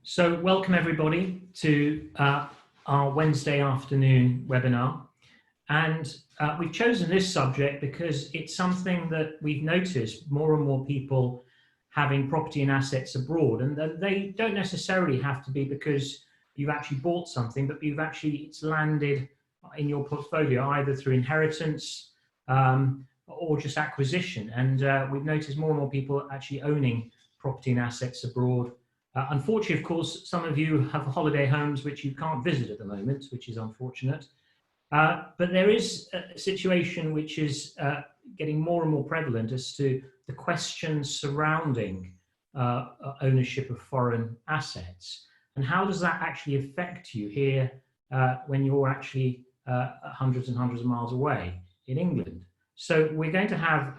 So welcome everybody to our Wednesday afternoon webinar. And we've chosen this subject because it's something that we've noticed more and more people having property and assets abroad. And they don't necessarily have to be because you've actually bought something, but it's landed in your portfolio either through inheritance or just acquisition. And we've noticed more and more people actually owning property and assets abroad. Unfortunately, of course, some of you have holiday homes which you can't visit at the moment, which is unfortunate. But there is a situation which is getting more and more prevalent as to the questions surrounding ownership of foreign assets. And how does that actually affect you here when you're actually hundreds and hundreds of miles away in England? So we're going to have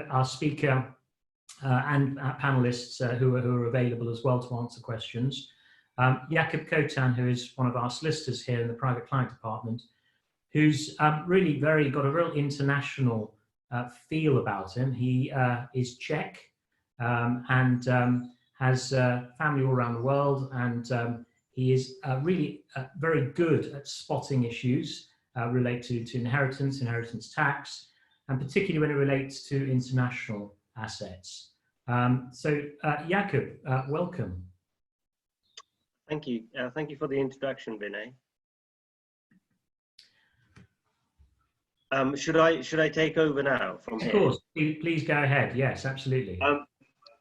our speaker and panelists who are available as well to answer questions. Jakub Kotan, who is one of our solicitors here in the private client department, who's really got a real international feel about him. He is Czech and has family all around the world, and he is really very good at spotting issues related to inheritance tax, and particularly when it relates to international assets. So Jakub, welcome. Thank you. Thank you for the introduction, Vinay. Should I take over now from here? Of course, please go ahead. Yes, absolutely.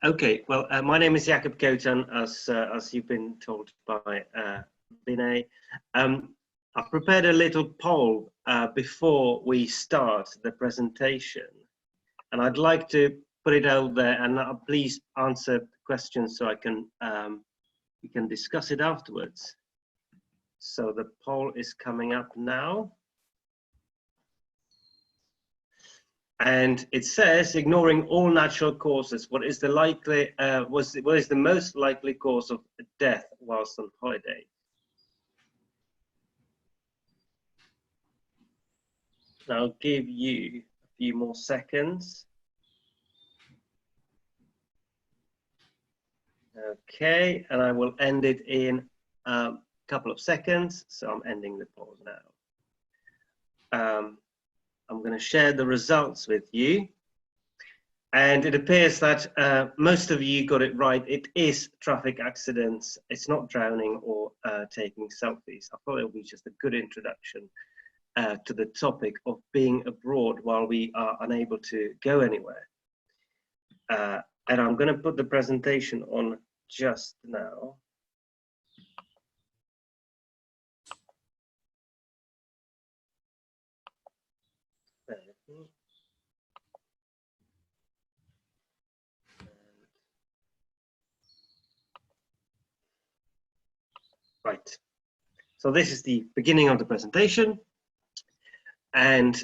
Okay. Well, my name is Jakub Kotan, as you've been told by Vinay. I've prepared a little poll before we start the presentation, and I'd like to put it out there, and please answer questions so I can we can discuss it afterwards. So the poll is coming up now. And it says, ignoring all natural causes, what is the most likely cause of death whilst on holiday? I'll give you a few more seconds. Okay, and I will end it in a couple of seconds. So I'm ending the poll now. I'm going to share the results with you. And it appears that most of you got it right. It is traffic accidents. It's not drowning or taking selfies. I thought it would be just a good introduction to the topic of being abroad while we are unable to go anywhere. And I'm going to put the presentation on just now. Right. So this is the beginning of the presentation. And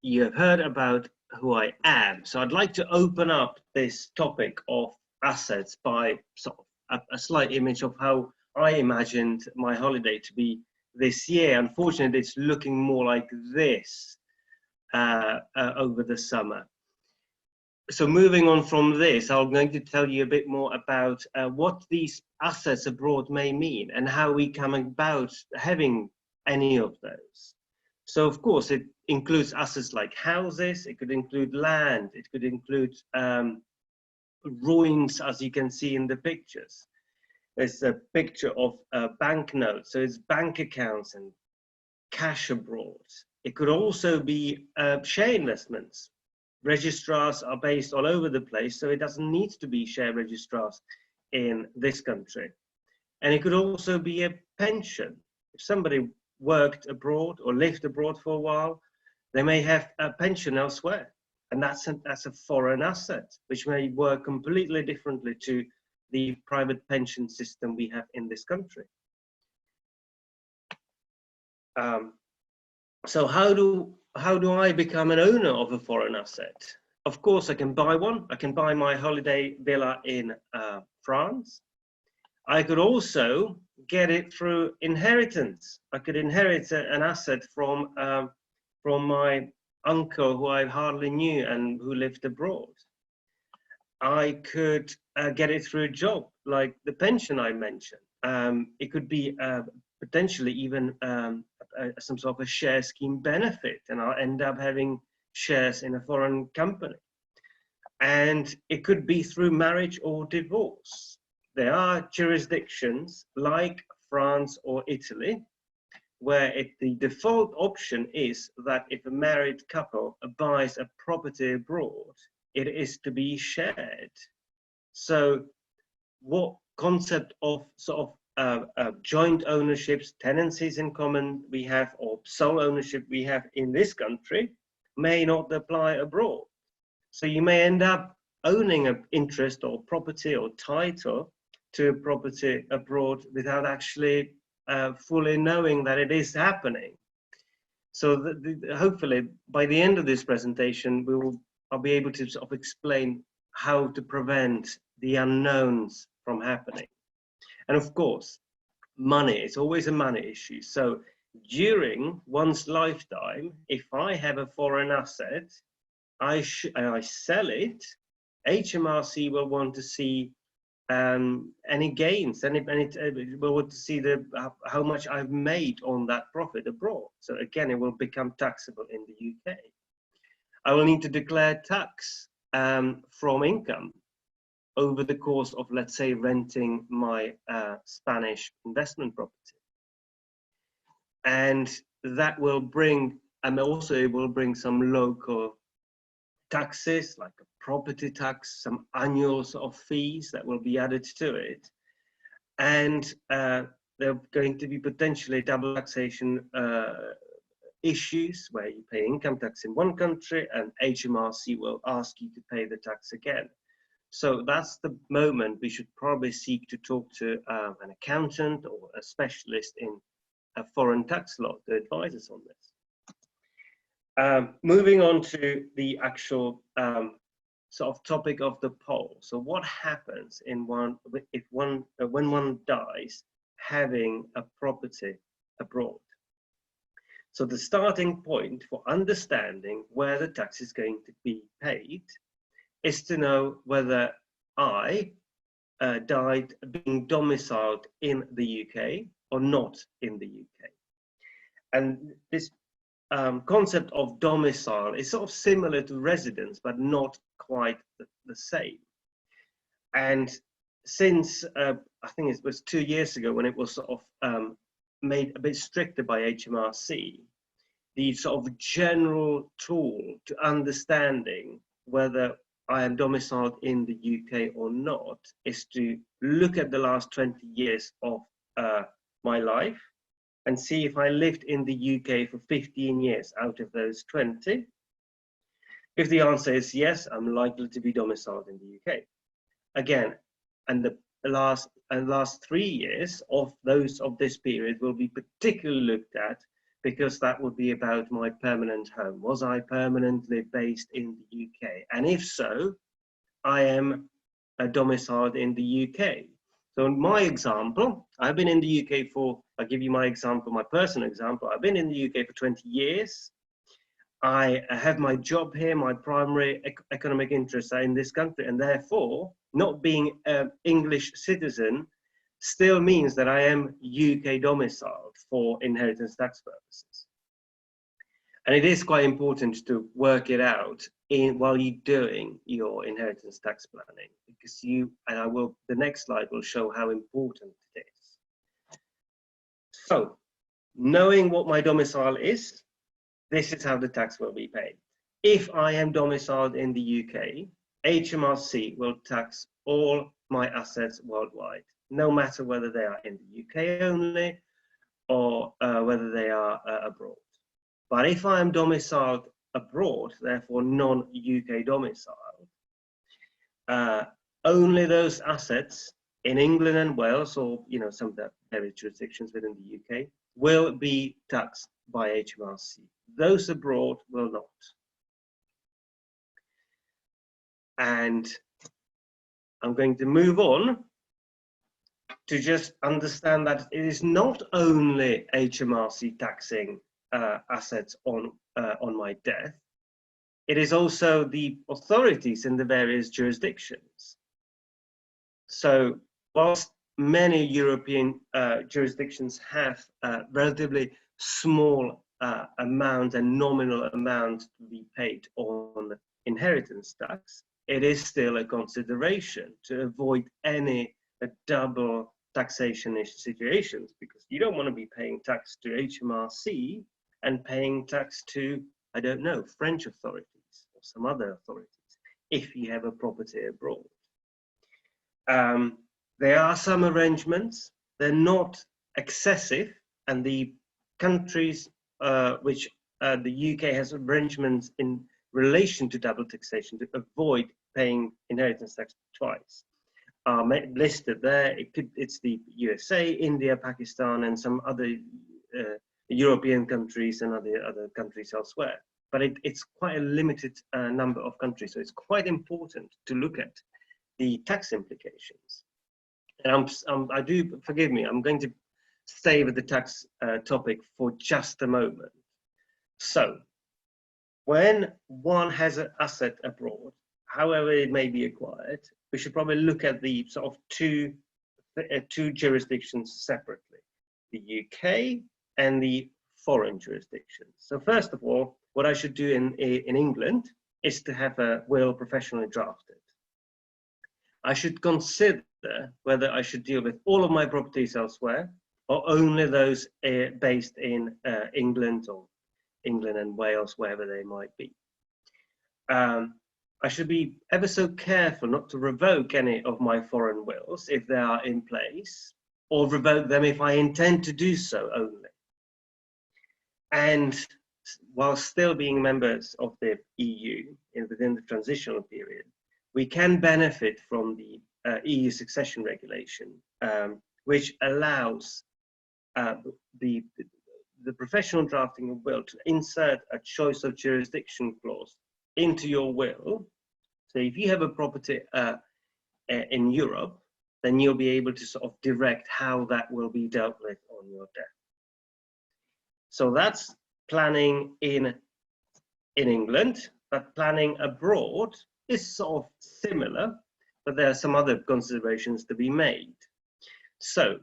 you have heard about who I am. So I'd like to open up this topic of assets by sort of a slight image of how I imagined my holiday to be this year. Unfortunately, it's looking more like this over the summer. So moving on from this, I'm going to tell you a bit more about what these assets abroad may mean and how we come about having any of those. So of course, it includes assets like houses, it could include land, it could include ruins, as you can see in the pictures. There's a picture of banknotes, so it's bank accounts and cash abroad. It could also be share investments. Registrars are based all over the place, so it doesn't need to be share registrars in this country. And it could also be a pension. If somebody worked abroad or lived abroad for a while, they may have a pension elsewhere. And that's a foreign asset, which may work completely differently to the private pension system we have in this country. So how do I become an owner of a foreign asset? Of course, I can buy one. I can buy my holiday villa in France. I could also get it through inheritance. I could inherit an asset from my uncle who I hardly knew and who lived abroad. I could get it through a job, like the pension I mentioned. It could be potentially even some sort of a share scheme benefit, and I'll end up having shares in a foreign company. And it could be through marriage or divorce. There are jurisdictions like France or Italy where the default option is that if a married couple buys a property abroad, it is to be shared. So what concept of sort of joint ownerships, tenancies in common we have, or sole ownership we have in this country may not apply abroad. So you may end up owning an interest or property or title to a property abroad without actually fully knowing that it is happening. So hopefully by the end of this presentation, I'll be able to sort of explain how to prevent the unknowns from happening. And of course, money, it's always a money issue. So during one's lifetime, if I have a foreign asset, and I sell it, HMRC will want to see any gains, will want to see how much I've made on that profit abroad. So again, it will become taxable in the UK. I will need to declare tax from income over the course of, let's say, renting my Spanish investment property. And that will bring, and also it will bring some local taxes, like a property tax, some annual sort of fees that will be added to it. And there are going to be potentially double taxation issues where you pay income tax in one country and HMRC will ask you to pay the tax again. So that's the moment we should probably seek to talk to an accountant or a specialist in foreign tax law to advise us on this. Moving on to the actual sort of topic of the poll. So what happens when one dies having a property abroad? So the starting point for understanding where the tax is going to be paid is to know whether I died being domiciled in the UK or not in the UK. And this concept of domicile is sort of similar to residence, but not quite the same. And since I think it was 2 years ago when it was sort of made a bit stricter by HMRC, the sort of general tool to understanding whether I am domiciled in the UK or not is to look at the last 20 years of my life and see if I lived in the UK for 15 years out of those 20. If the answer is yes, I'm likely to be domiciled in the UK. Again, and the last 3 years of this period will be particularly looked at because that would be about my permanent home. Was I permanently based in the UK? And if so, I am domiciled in the UK. So in my example, I've been in the UK I'll give you my example, my personal example. I've been in the UK for 20 years. I have my job here, my primary economic interests are in this country, and therefore, not being an English citizen still means that I am UK domiciled for inheritance tax purposes. And it is quite important to work it out while you're doing your inheritance tax planning, because the next slide will show how important it is. So, knowing what my domicile is, this is how the tax will be paid. If I am domiciled in the UK, HMRC will tax all my assets worldwide, no matter whether they are in the UK only or whether they are abroad. But if I am domiciled abroad, therefore non-UK domiciled, only those assets in England and Wales, or some of the various jurisdictions within the UK, will be taxed by HMRC. Those abroad will not. And I'm going to move on to just understand that it is not only HMRC taxing assets on my death, it is also the authorities in the various jurisdictions. So whilst many European jurisdictions have relatively small amount and nominal amount to be paid on inheritance tax, it is still a consideration to avoid any double taxation situations, because you don't want to be paying tax to HMRC and paying tax to, I don't know, French authorities or some other authorities if you have a property abroad. There are some arrangements, they're not excessive, and the countries which the UK has arrangements in relation to double taxation to avoid paying inheritance tax twice are listed there. It's the USA, India, Pakistan, and some other European countries and other countries elsewhere. But it's quite a limited number of countries, so it's quite important to look at the tax implications. And I do, forgive me, I'm going to stay with the tax topic for just a moment. So, when one has an asset abroad, however it may be acquired, we should probably look at the sort of two jurisdictions separately, the UK and the foreign jurisdictions. So first of all, what I should do in England is to have a will professionally drafted. I should consider whether I should deal with all of my properties elsewhere or only those based in England or England and Wales, wherever they might be. I should be ever so careful not to revoke any of my foreign wills if they are in place, or revoke them if I intend to do so only. And while still being members of the EU within the transitional period, we can benefit from the EU succession regulation, which allows the professional drafting of will to insert a choice of jurisdiction clause into your will. So if you have a property in Europe, then you'll be able to sort of direct how that will be dealt with on your death. So that's planning in England, but planning abroad is sort of similar, but there are some other considerations to be made. So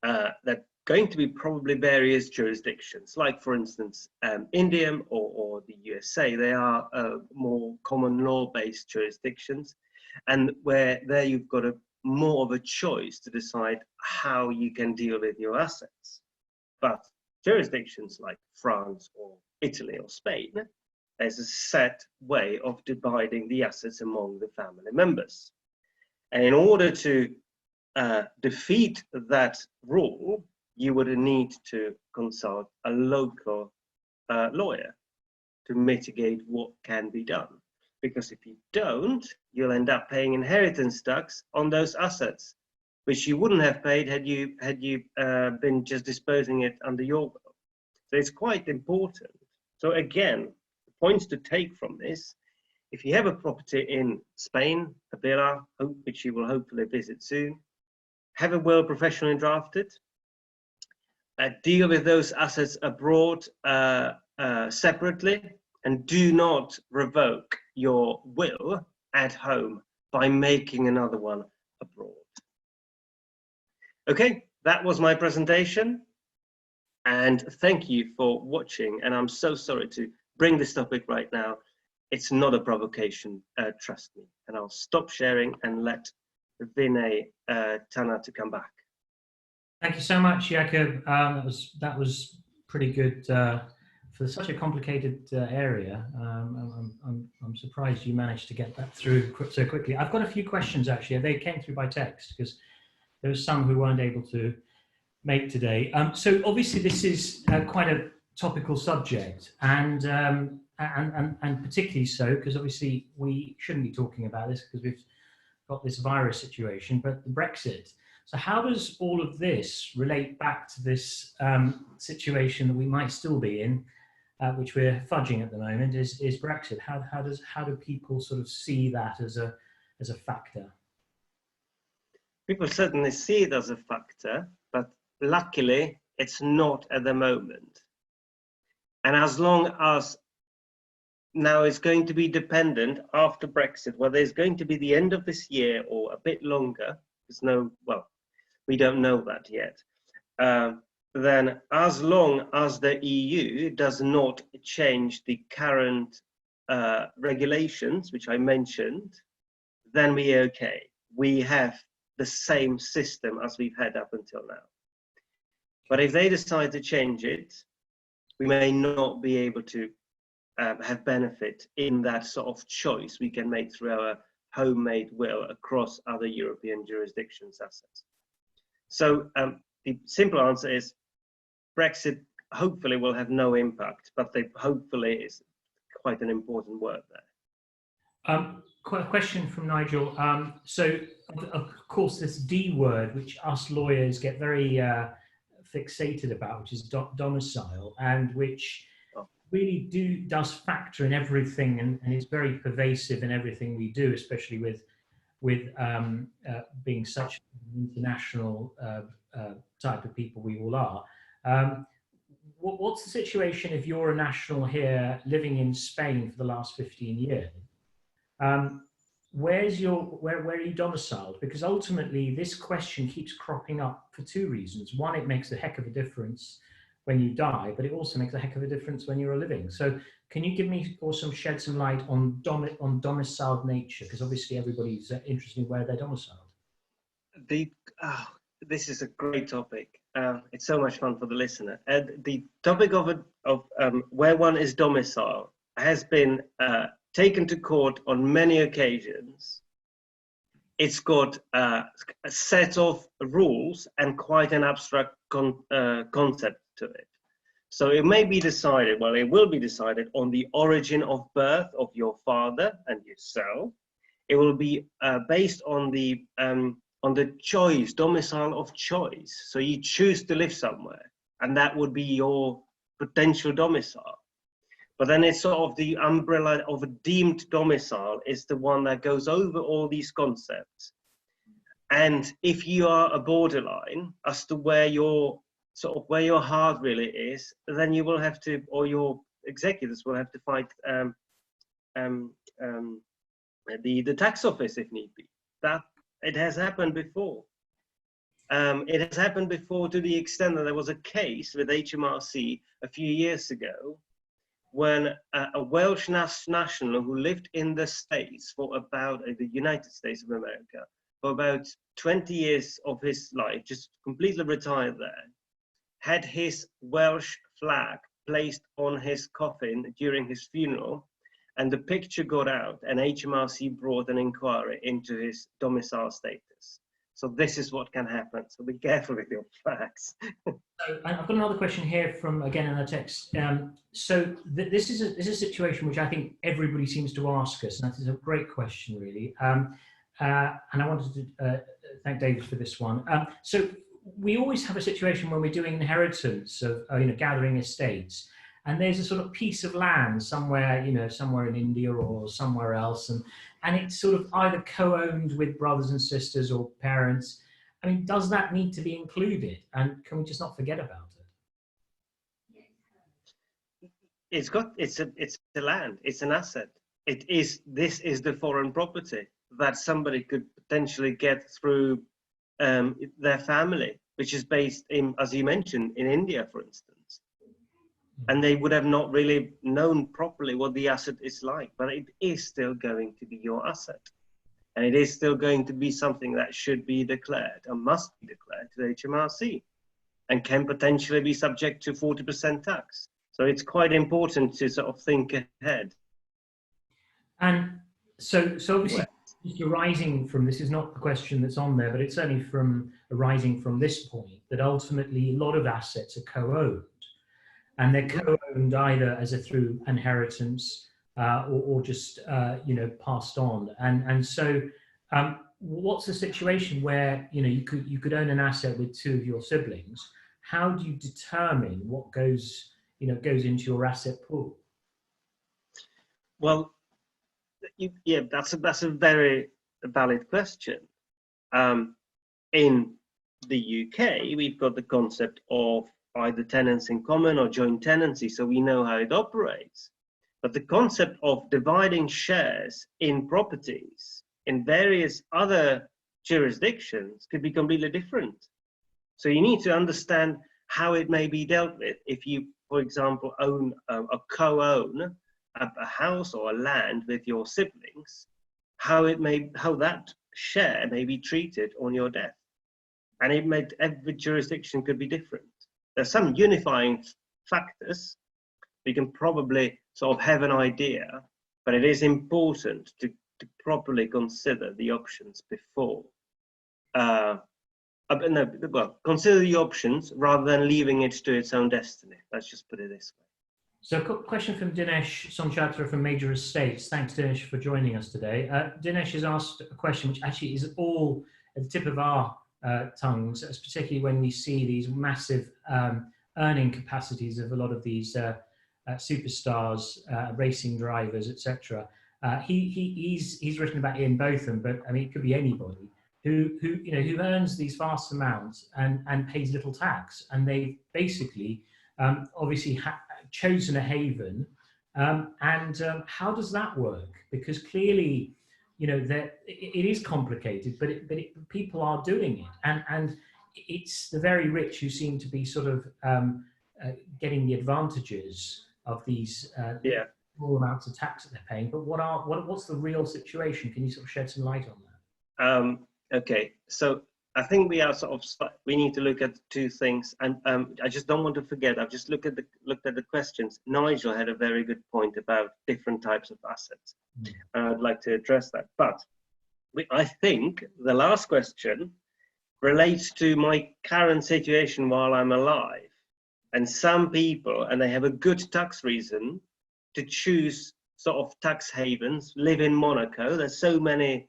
there are going to be probably various jurisdictions, like for instance, India or the USA. They are more common law-based jurisdictions, and where there you've got more of a choice to decide how you can deal with your assets. But jurisdictions like France or Italy or Spain, there's a set way of dividing the assets among the family members. And in order to defeat that rule, you would need to consult a local lawyer to mitigate what can be done. Because if you don't, you'll end up paying inheritance tax on those assets, which you wouldn't have paid had you been just disposing it under your will. So it's quite important. So again, the points to take from this: if you have a property in Spain, a villa, which you will hopefully visit soon, have a will professionally drafted, deal with those assets abroad separately, and do not revoke your will at home by making another one abroad. Okay, that was my presentation, and thank you for watching. And I'm so sorry to bring this topic right now. It's not a provocation, trust me. And I'll stop sharing and let Vinay Tana to come back. Thank you so much, Jakub. That was pretty good for such a complicated area. I'm surprised you managed to get that through so quickly. I've got a few questions actually. They came through by text because there were some who weren't able to make today. So obviously this is quite a topical subject, and particularly so because obviously we shouldn't be talking about this because we've got this virus situation, but the Brexit. So how does all of this relate back to this situation that we might still be in, which we're fudging at the moment, is Brexit? How do people sort of see that as a factor? People certainly see it as a factor, but luckily it's not at the moment. And as long as now is going to be dependent after Brexit, whether it's going to be the end of this year or a bit longer. We don't know that yet. Then as long as the EU does not change the current regulations, which I mentioned, then we're okay. We have the same system as we've had up until now. But if they decide to change it, we may not be able to have benefit in that sort of choice we can make through our homemade will across other European jurisdictions' assets. So the simple answer is Brexit hopefully will have no impact, but they hopefully is quite an important word there. Question from Nigel. So, of course, this D word, which us lawyers get very fixated about, which is domicile, and which really does factor in everything, and is very pervasive in everything we do, especially with being such an international type of people we all are. What's the situation if you're a national here living in Spain for the last 15 years? Where are you domiciled? Because ultimately this question keeps cropping up for two reasons. One, it makes a heck of a difference when you die, but it also makes a heck of a difference when you're living. So can you give me or shed some light on domiciled nature? Because obviously everybody's interested in where they're domiciled. This is a great topic. It's so much fun for the listener. The topic of where one is domiciled has been taken to court on many occasions. It's got a set of rules and quite an abstract concept to it. So it may be decided, well, it will be decided on the origin of birth of your father and yourself. It will be based on the choice, domicile of choice. So you choose to live somewhere, and that would be your potential domicile. But then it's sort of the umbrella of a deemed domicile is the one that goes over all these concepts. And if you are a borderline as to where your heart really is, then you will have to, or your executors will have to fight the tax office if need be. That it has happened before. It has happened before to the extent that there was a case with HMRC a few years ago when a Welsh national who lived in the States for about the United States of America for about 20 years of his life, just completely retired there, had his Welsh flag placed on his coffin during his funeral, and the picture got out, and HMRC brought an inquiry into his domicile status. So this is what can happen. So be careful with your flags. So I've got another question here from, again, in the text. This is a situation which I think everybody seems to ask us, and that is a great question, really. And I wanted to thank David for this one. So we always have a situation when we're doing inheritance of, gathering estates, and there's a sort of piece of land somewhere, somewhere in India or somewhere else, and it's sort of either co-owned with brothers and sisters or parents. I mean, does that need to be included? And can we just not forget about it? It's the land. It's an asset. This is the foreign property that somebody could potentially get through their family, which is based in, as you mentioned, in India, for instance. And they would have not really known properly what the asset is like, but it is still going to be your asset. And it is still going to be something that should be declared and must be declared to the HMRC and can potentially be subject to 40% tax. So it's quite important to sort of think ahead. And so obviously, just arising from this is not the question that's on there, but it's only arising from this point that ultimately a lot of assets are co-owned. And they're co-owned either through inheritance or just passed on. And so, what's the situation where you could own an asset with two of your siblings? How do you determine what goes into your asset pool? Well, that's a very valid question. In the UK, we've got the concept of either tenants in common or joint tenancy, so we know how it operates. But the concept of dividing shares in properties in various other jurisdictions could be completely different. So you need to understand how it may be dealt with. If you, for example, own co-own a house or a land with your siblings, how that share may be treated on your death. And every jurisdiction could be different. There's some unifying factors. We can probably sort of have an idea, but it is important to properly consider the options before. Consider the options rather than leaving it to its own destiny. Let's just put it this way. So a question from Dinesh Somchatra from Major Estates. Thanks, Dinesh, for joining us today. Dinesh has asked a question which actually is all at the tip of our tongues, particularly when we see these massive earning capacities of a lot of these superstars, racing drivers, etc. He's written about Ian Botham, but I mean it could be anybody who earns these vast amounts and pays little tax, and they basically obviously chosen a haven. How does that work? Because clearly, that it is complicated, but people are doing it, and it's the very rich who seem to be sort of getting the advantages of these small amounts of tax that they're paying. But what's the real situation? Can you sort of shed some light on that? Okay, so I think we need to look at two things, and I just don't want to forget. I've just looked at the questions. Nigel had a very good point about different types of assets, and I'd like to address that. But I think the last question relates to my current situation while I'm alive, and some people, and they have a good tax reason to choose sort of tax havens, live in Monaco. There's so many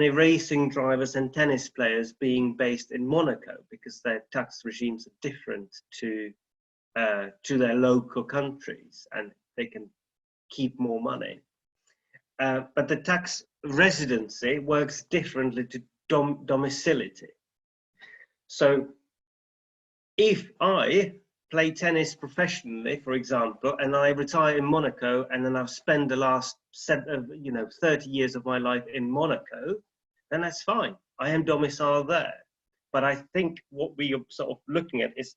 racing drivers and tennis players being based in Monaco because their tax regimes are different to their local countries, and they can keep more money. But the tax residency works differently to domicility. So if I play tennis professionally, for example, and I retire in Monaco, and then I've spent the last 30 years of my life in Monaco, then that's fine. I am domiciled there. But I think what we are sort of looking at is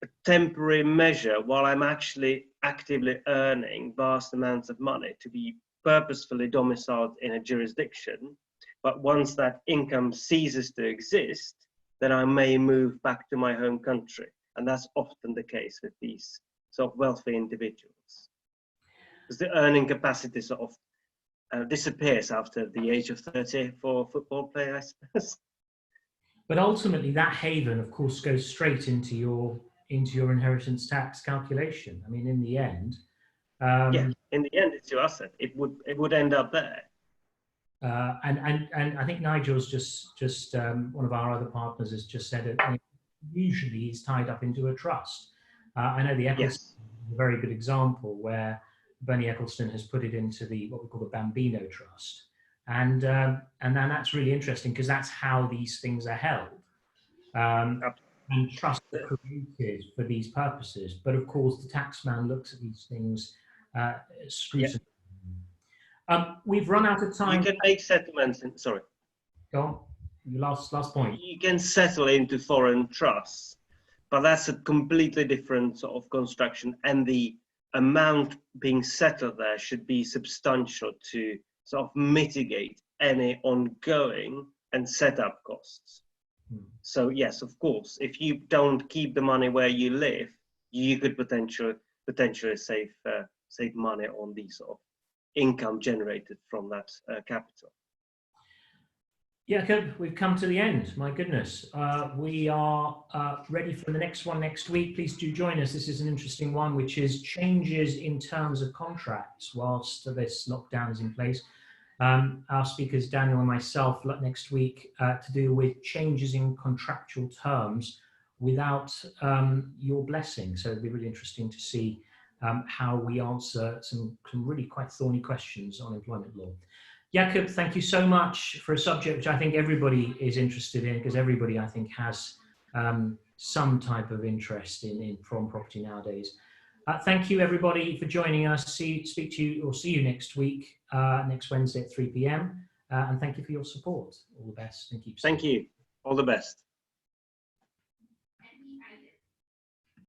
a temporary measure while I'm actually actively earning vast amounts of money to be purposefully domiciled in a jurisdiction. But once that income ceases to exist, then I may move back to my home country. And that's often the case with these sort of wealthy individuals, because the earning capacity sort of disappears after the age of 30 for a football player, I suppose. But ultimately, that haven, of course, goes straight into your inheritance tax calculation. I mean, in the end. In the end, it's your asset. It would end up there. And I think Nigel's just one of our other partners has just said it. Usually he's tied up into a trust. I know the Eccleston is a very good example where Bernie Eccleston has put it into what we call the Bambino Trust, and then that's really interesting because that's how these things are held, and trusts are created for these purposes. But of course, the taxman looks at these things scrutinizing. We've run out of time. You can make settlements. Sorry. Go on. Last point. You can settle into foreign trusts, but that's a completely different sort of construction, and the amount being settled there should be substantial to sort of mitigate any ongoing and setup costs. So yes, of course, if you don't keep the money where you live, you could potentially save money on the sort of income generated from that capital. Jakub, we've come to the end. My goodness. We are ready for the next one next week. Please do join us. This is an interesting one, which is changes in terms of contracts whilst this lockdown is in place. Our speakers, Daniel and myself, next week to do with changes in contractual terms without your blessing. So it'll be really interesting to see how we answer some really quite thorny questions on employment law. Jakub, thank you so much for a subject which I think everybody is interested in, because everybody, I think, has some type of interest in foreign property nowadays. Thank you, everybody, for joining us. Speak to you or see you next week, next Wednesday at 3 p.m. And thank you for your support. All the best and keep safe. Thank you. All the best.